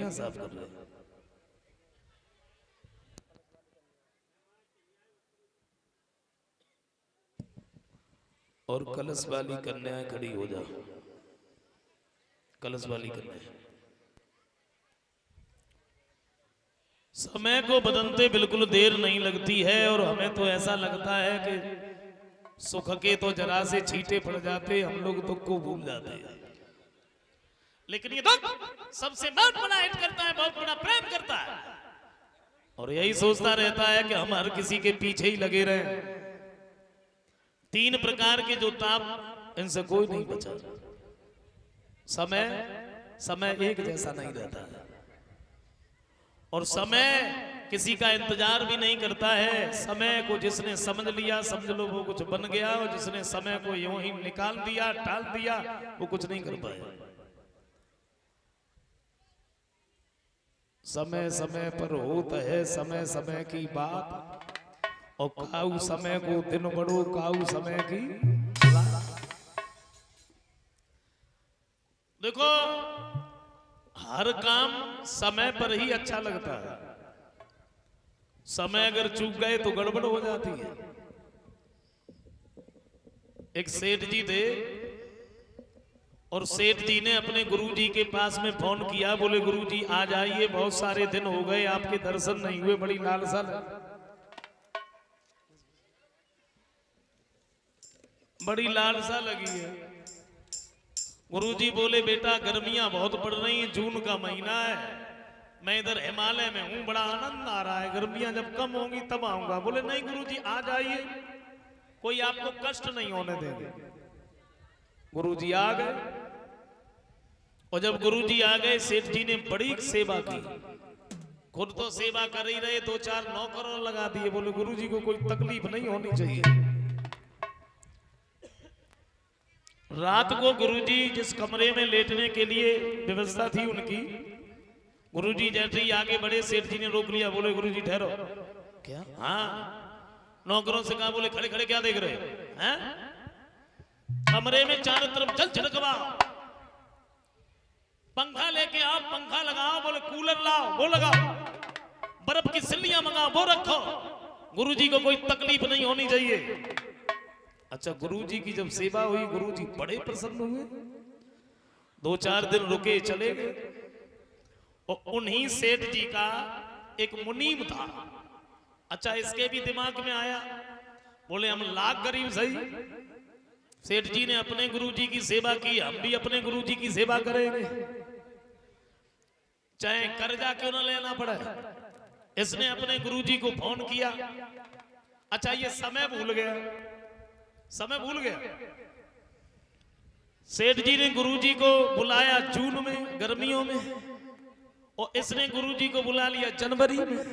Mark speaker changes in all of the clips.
Speaker 1: पेटियां साफ कर रहे हैं। और कलश वाली कन्याएं खड़ी हो जाओ, कलश वाली कन्या। समय को बदलते बिल्कुल देर नहीं लगती है और हमें तो ऐसा लगता है कि सुख के तो जरा से छींटे पड़ जाते, हम लोग दुख को भूल जाते हैं। लेकिन ये दुख सबसे बहुत बड़ा हित करता है, बहुत बड़ा प्रेम करता है और यही सोचता रहता है कि हम हर किसी के पीछे ही लगे रहे। तीन प्रकार के जो ताप, इनसे कोई नहीं बचा। समय एक जैसा नहीं रहता है और समय किसी का इंतजार भी नहीं करता है। समय को जिसने समझ लिया, समझ लो वो कुछ बन गया, और जिसने समय को यूं ही निकाल दिया, टाल दिया, वो कुछ नहीं कर पाया। समय समय पर होता है समय समय की बात, और काऊ समय को दिन बड़ो काऊ समय की रात। देखो, हर काम समय पर ही अच्छा लगता है। समय अगर चूक गए तो गड़बड़ हो जाती है। एक सेठ जी थे और सेठ जी ने अपने गुरुजी के पास में फोन किया, बोले गुरुजी आ जाइए, बहुत सारे दिन हो गए आपके दर्शन नहीं हुए, बड़ी लालसा लगी है। गुरुजी बोले बेटा गर्मियां बहुत पड़ रही हैं, जून का महीना है, मैं इधर हिमालय में हूं, बड़ा आनंद आ रहा है, गर्मियां जब कम होंगी तब आऊंगा। बोले नहीं गुरुजी आ जाइए, कोई आपको कष्ट नहीं होने देंगे। गुरुजी आ गए और जब गुरुजी आ गए, सेठ जी ने बड़ी सेवा की। खुद तो सेवा कर ही रहे, दो चार नौकरों लगा दिए। बोले गुरुजी को कोई तकलीफ नहीं होनी चाहिए। रात को गुरुजी जिस कमरे में लेटने के लिए व्यवस्था थी उनकी, गुरुजी जैसे ही आगे बढ़े, सेठ जी ने रोक लिया। बोले गुरुजी ठहरो। क्या? हाँ। नौकरों से कहा, बोले खड़े खड़े क्या देख रहे हैं? कमरे में चारों तरफ जल छिड़कवाओ, पंखा लेके आओ, पंखा लगाओ, बोले कूलर लाओ, वो लगाओ, बर्फ की सिल्लियां मंगाओ, वो रखो, गुरुजी को कोई तकलीफ नहीं होनी चाहिए। अच्छा, गुरुजी की जब सेवा हुई, गुरुजी बड़े प्रसन्न हुए। दो चार दिन रुके, चले गए। और उन्हीं सेठ जी का एक मुनीम था। अच्छा, इसके भी दिमाग में आया, बोले हम लाख गरीब सही, सेठ जी ने अपने गुरुजी की सेवा की, हम भी अपने गुरुजी की सेवा करेंगे, चाहे कर्जा क्यों ना लेना पड़े। इसने अपने गुरुजी को फोन किया। अच्छा, ये समय भूल गया, समय भूल गया। सेठ जी ने गुरुजी को बुलाया जून में, गर्मियों में, और इसने गुरुजी को बुला लिया जनवरी में,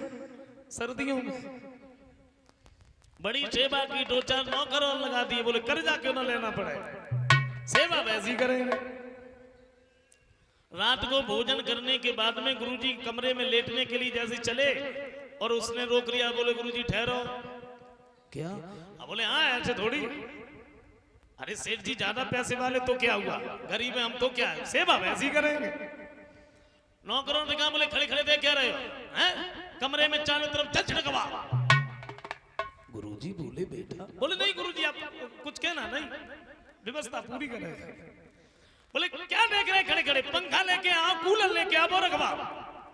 Speaker 1: सर्दियों में। बड़ी सेवा की, दो चार नौकरों लगा दिए। बोले कर्जा क्यों ना लेना पड़े, सेवा वैसी करेंगे। रात को भोजन करने के बाद में गुरुजी कमरे में लेटने के लिए जैसे चले, और उसने रोक लिया। बोले गुरुजी ठहरो। क्या? बोले हाँ, ऐसे थोड़ी। अरे सेठ जी ज्यादा पैसे वाले तो क्या हुआ, गरीब है हम तो क्या है, सेवा वैसी करेंगे। नौकरों ने कहा, बोले खड़े खड़े देख क्या रहे हो, हैं? कमरे में चारों तरफ जल छिड़कवा। गुरुजी बोले बेटा, बोले नहीं गुरुजी आप कुछ कहना नहीं, व्यवस्था पूरी करेंगे। बोले क्या देख रहे खड़े खड़े, पंखा लेके आओ, कूलर लेके आओ, वो रखवा,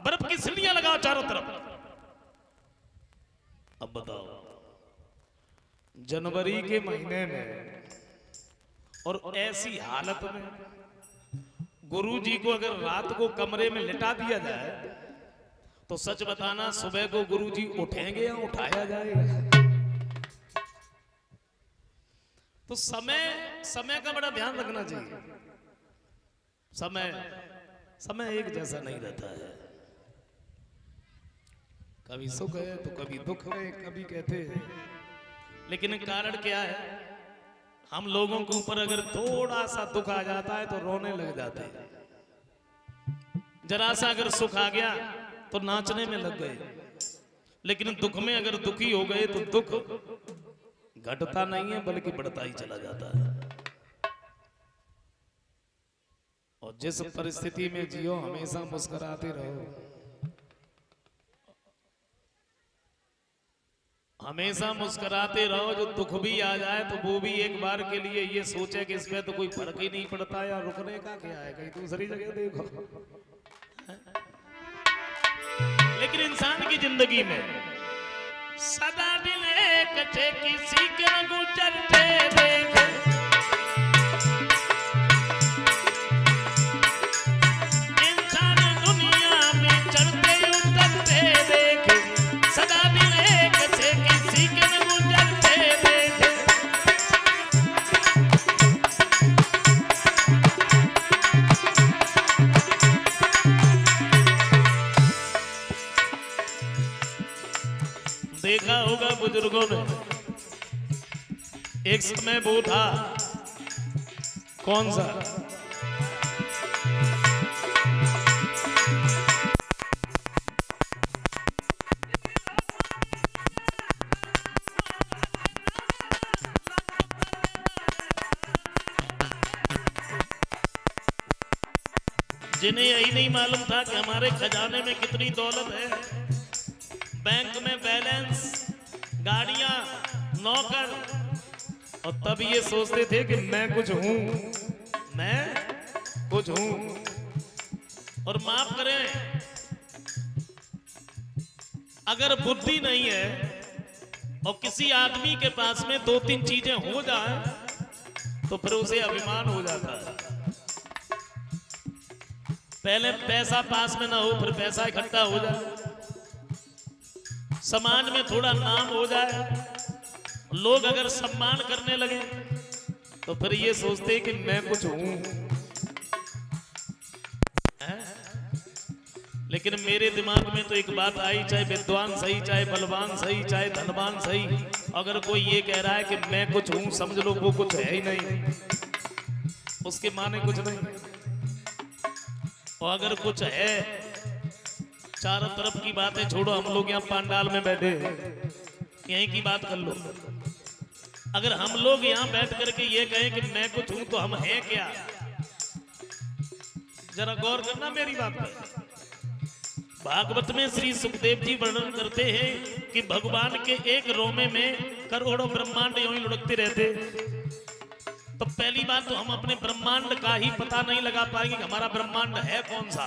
Speaker 1: बर्फ की सिल्लियां लगाओ चारों तरफ। अब बताओ, जनवरी के महीने में और ऐसी हालत में गुरुजी को अगर रात को कमरे में लिटा दिया जाए, तो सच बताना सुबह को गुरुजी उठेंगे या उठाया जाएगा? तो समय का बड़ा ध्यान रखना चाहिए। समय एक जैसा नहीं रहता है। कभी सुख है तो कभी दुख है, कभी कहते हैं। लेकिन कारण क्या है, हम लोगों के ऊपर अगर थोड़ा सा दुख आ जाता है तो रोने लग जाते हैं, जरा सा अगर सुख आ गया तो नाचने में लग गए। लेकिन दुख में अगर दुखी हो गए तो दुख घटता नहीं है बल्कि बढ़ता ही चला जाता है। और जिस परिस्थिति में जियो हमेशा मुस्कुराते रहो, हमेशा मुस्कुराते रहो। जो दुख भी आ जाए तो वो भी एक बार के लिए ये सोचे कि इसमें तो कोई फर्क ही नहीं पड़ता, या रुकने का क्या है, कहीं दूसरी जगह देखो। लेकिन इंसान की जिंदगी में सदा दिल कटे किसी के गुजरते देखे, इंसान दुनिया में चढ़ते उतरते देखे, सदा दिल कटे किसी के गुजरते देखे। देखा होगा बुजुर्गों ने, एक समय वो था, कौन सा, जिन्हें यही नहीं मालूम था कि हमारे खजाने में कितनी दौलत है, बैंक में बैलेंस, गाड़ियां, नौकर, और तब ये सोचते थे कि मैं कुछ हूं, मैं कुछ हूं। और माफ करें, अगर बुद्धि नहीं है और किसी आदमी के पास में 2-3 चीजें हो जाए तो फिर उसे अभिमान हो जाता है। पहले पैसा पास में ना हो, फिर पैसा इकट्ठा हो जाए, समाज में थोड़ा नाम हो जाए, लोग अगर सम्मान करने लगे तो फिर ये सोचते कि मैं कुछ हूं। लेकिन मेरे दिमाग में तो एक बात आई, चाहे विद्वान सही, चाहे बलवान सही, चाहे धनवान सही, अगर कोई ये कह रहा है कि मैं कुछ हूं, समझ लो वो कुछ है ही नहीं, उसके माने कुछ नहीं। और अगर कुछ है, चारों तरफ की बातें छोड़ो, हम लोग यहाँ पंडाल में बैठे, यहीं की बात कर लो। अगर हम लोग यहाँ बैठ करके ये कहें कि मैं कुछ हूं, तो हम हैं क्या? जरा गौर करना मेरी बात पर। भागवत में श्री सुखदेव जी वर्णन करते हैं कि भगवान के एक रोमे में करोड़ों ब्रह्मांड यूं ही लुढ़कते रहते। तो पहली बात तो हम अपने ब्रह्मांड का ही पता नहीं लगा पाएंगे कि हमारा ब्रह्मांड है कौन सा।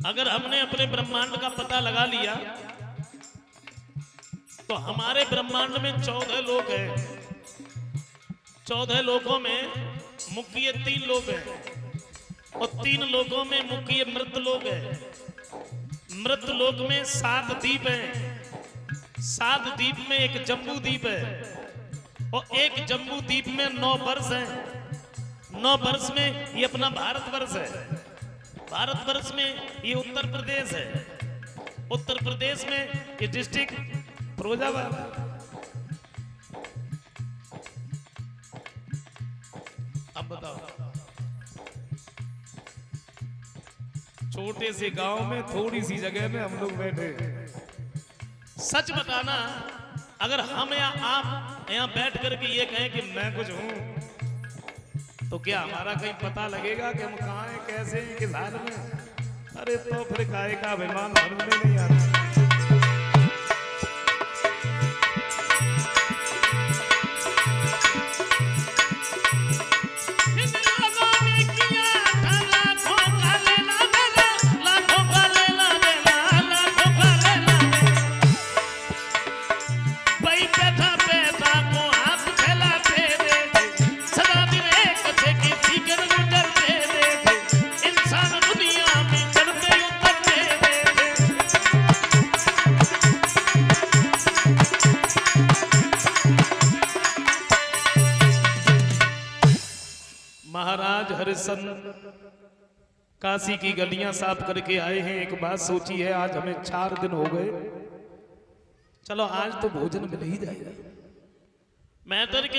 Speaker 1: अगर हमने अपने ब्रह्मांड का पता लगा लिया तो हमारे ब्रह्मांड में 14 लोक हैं। 14 लोकों में मुख्य 3 लोक हैं और 3 लोकों में मुख्य मृत लोक है। मृत लोक में 7 द्वीप हैं। 7 द्वीप में एक जम्बू द्वीप है और एक जम्बू द्वीप में 9 वर्ष हैं। 9 वर्ष में ये अपना भारतवर्ष है। भारतवर्ष में ये उत्तर प्रदेश है। उत्तर प्रदेश में ये डिस्ट्रिक्ट फिरोजाबाद। अब बताओ, छोटे से गांव में थोड़ी सी जगह में हम लोग बैठे। सच बताना, अगर हम या आप यहाँ बैठ करके ये कहें कि मैं कुछ हूं, तो क्या हमारा कहीं पता लगेगा कि हम कहाँ हैं, कैसे हैं, किस हाल में? अरे तो फिर काहे का अभिमान हमने नहीं आता। महाराज हरिश्चंद्र काशी की गलियां साफ करके आए हैं। एक बात सोची है, आज हमें 4 दिन हो गए, चलो आज तो भोजन मिल ही जाएगा। मैं तो